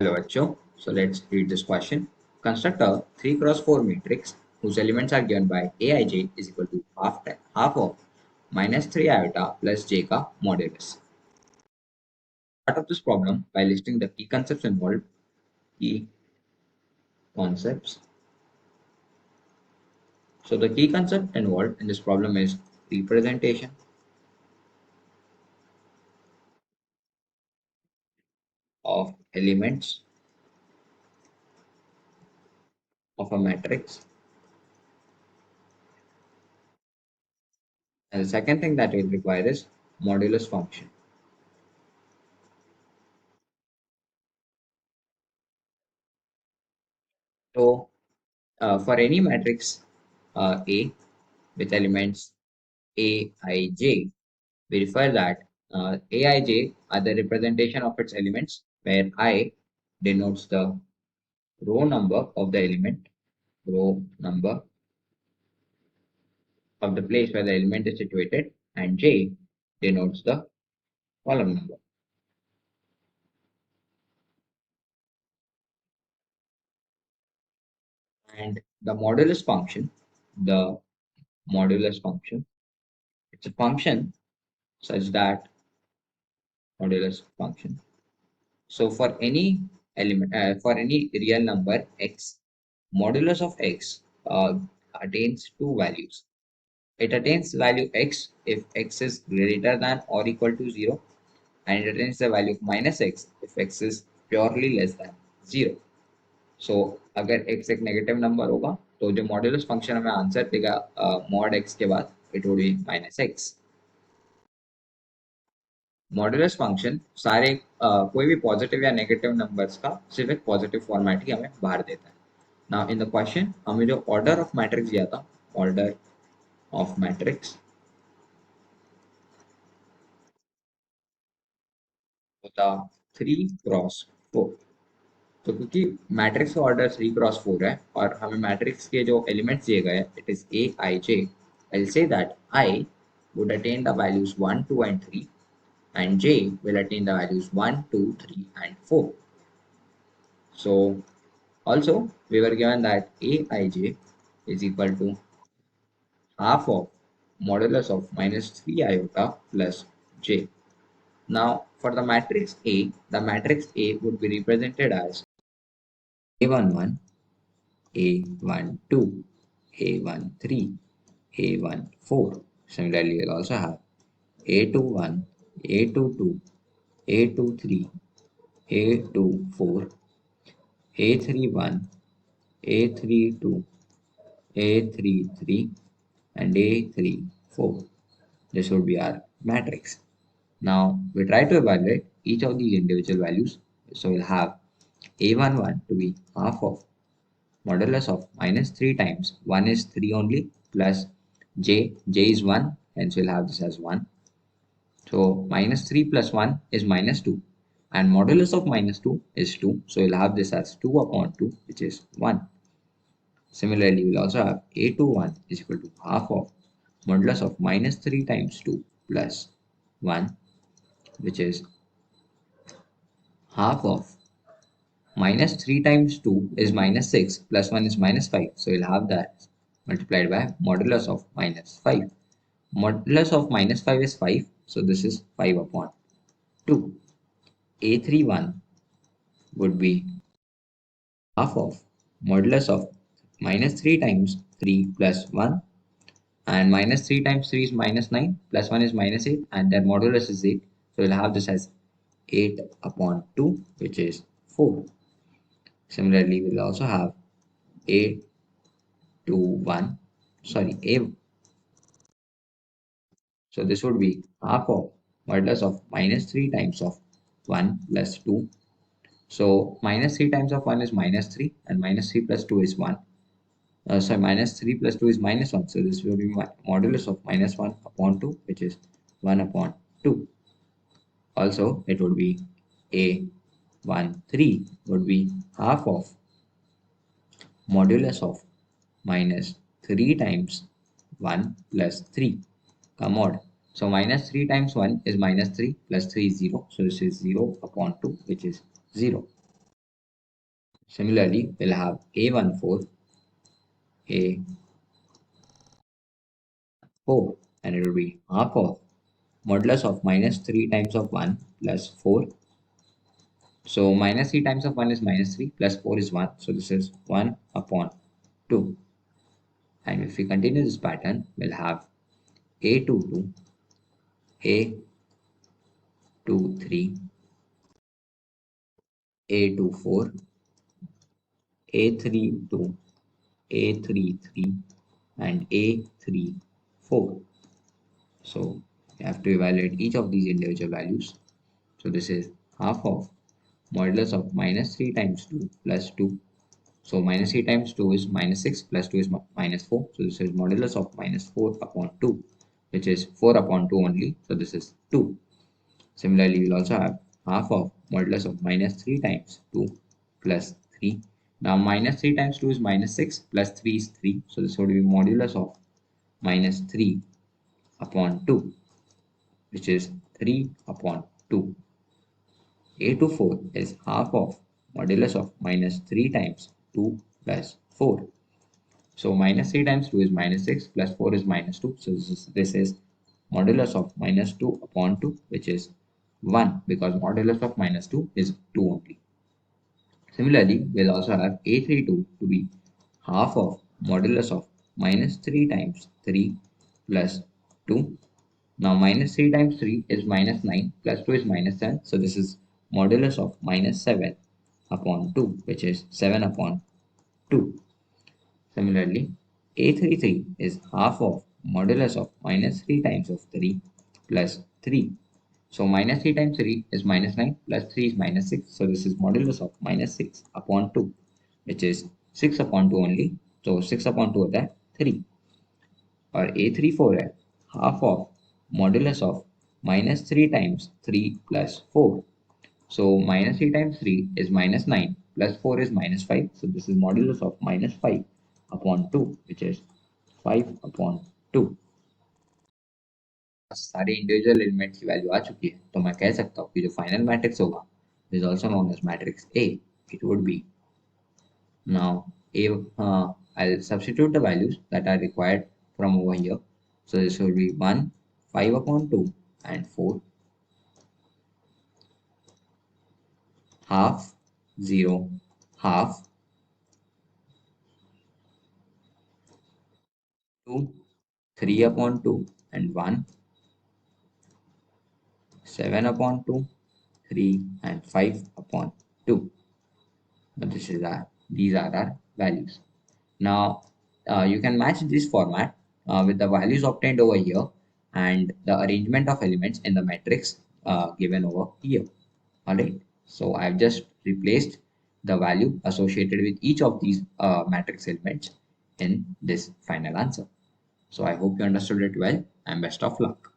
Hello, Acho. So let's read this question. Construct a 3 cross 4 matrix whose elements are given by Aij is equal to half of minus 3 iota plus j ka modulus. Start of this problem by listing the key concepts involved. Key concepts. So the key concept involved in this problem is representation of elements of a matrix. And the second thing that it requires is modulus function. So for any matrix A with elements Aij, we refer that Aij are the representation of its elements, where I denotes the row number of the element, row number of the place where the element is situated, and J denotes the column number. And the modulus function, it's a function such that modulus function. So for any for any real number x, modulus of x attains two values. It attains value x if x is greater than or equal to 0, and it attains the value of minus x if x is purely less than 0. So अगर x एक negative number होगा तो जो modulus function हमें answer देगा mod x के बाद it would B minus x. Modulus function सारे कोई भी पॉजिटिव या नेगेटिव नंबर्स का सिर्फ एक पॉजिटिव फॉर्मेट ही हमें बाहर देता है. नाउ इन द क्वेश्चन हमें जो ऑर्डर ऑफ मैट्रिक्स दिया था, ऑर्डर ऑफ मैट्रिक्स होता 3 क्रॉस 4. तो क्योंकि मैट्रिक्स का ऑर्डर 3 क्रॉस 4 है और हमें मैट्रिक्स के जो एलिमेंट्स दिए गए it is a I J, I say that I would attain the values 1, 2 and 3, and j will attain the values 1, 2, 3 and 4. So also we were given that aij is equal to half of modulus of minus 3 iota plus j. Now for the matrix A, the matrix A would be represented as A11, A12, A13, A14. Similarly, you'll also have A21, A22, A23, A24, A31, A32, A33, and A34. This would be our matrix. Now we try to evaluate each of these individual values. So we'll have A11 to be half of modulus of minus 3 times 1 is 3 only plus j is 1, hence we'll have this as 1. So minus 3 plus 1 is minus 2, and modulus of minus 2 is 2, so we'll have this as 2 upon 2, which is 1. Similarly, we'll also have A21 is equal to half of modulus of minus 3 times 2 plus 1, which is half of minus 3 times 2 is minus 6 plus 1 is minus 5. So we'll have that multiplied by modulus of minus 5. Modulus of minus 5 is 5. So this is 5 upon 2. A31 would be half of modulus of minus 3 times 3 plus 1, and minus 3 times 3 is minus 9 plus 1 is minus 8, and their modulus is 8. So we'll have this as 8 upon 2, which is 4. Similarly, we'll also have A21, sorry, A. So this would be half of modulus of minus 3 times of 1 plus 2. So minus 3 times of 1 is minus 3, and minus 3 plus 2 is 1. So minus 3 plus 2 is minus 1. So this will be modulus of minus 1 upon 2, which is 1 upon 2. Also, it would be A13 would be half of modulus of minus 3 times 1 plus 3 mod. So minus 3 times 1 is minus 3 plus 3 is 0. So this is 0 upon 2, which is 0. Similarly, we'll have A14, A4, and it will be half of modulus of minus 3 times of 1 plus 4. So minus 3 times of 1 is minus 3 plus 4 is 1. So this is 1 upon 2. And if we continue this pattern, we'll have A22, A23, A24, A32, A33, and A34. So you have to evaluate each of these individual values. So this is half of modulus of minus 3 times 2 plus 2. So minus 3 times 2 is minus 6 plus 2 is minus 4. So this is modulus of minus 4 upon 2, which is 4 upon 2 only. So this is 2. Similarly, we'll also have half of modulus of minus 3 times 2 plus 3. Now minus 3 times 2 is minus 6 plus 3 is 3. So this would be modulus of minus 3 upon 2, which is 3 upon 2. A24 is half of modulus of minus 3 times 2 plus 4. So minus 3 times 2 is minus 6 plus 4 is minus 2. So this is modulus of minus 2 upon 2, which is 1, because modulus of minus 2 is 2 only. Similarly, we'll also have A32 to be half of modulus of minus 3 times 3 plus 2. Now minus 3 times 3 is minus 9 plus 2 is minus 7. So this is modulus of minus 7 upon 2, which is 7 upon 2. Similarly, A33 is half of modulus of minus 3 times of 3 plus 3. So minus 3 times 3 is minus 9 plus 3 is minus 6. So this is modulus of minus 6 upon 2, which is 6 upon 2 only. So 6 upon 2 of that 3. Or A34 है half of modulus of minus 3 times 3 plus 4. So minus 3 times 3 is minus 9 plus 4 is minus 5. So this is modulus of minus 5 upon 2, which is 5 upon 2. सारे individual elements की value आ चुकी है, तो मैं कह सकता हूँ कि जो फाइनल मैट्रिक्स होगा is also known as matrix A. It would be now a I'll substitute the values that are required from over here. So this will be 1, 5 upon 2, and 4, half, 0, half, 2, 3 upon 2, and 1, 7 upon 2, 3, and 5 upon 2. Now these are our values. Now you can match this format with the values obtained over here and the arrangement of elements in the matrix given over here. Alright, so I've just replaced the value associated with each of these matrix elements in this final answer. So I hope you understood it well, and best of luck.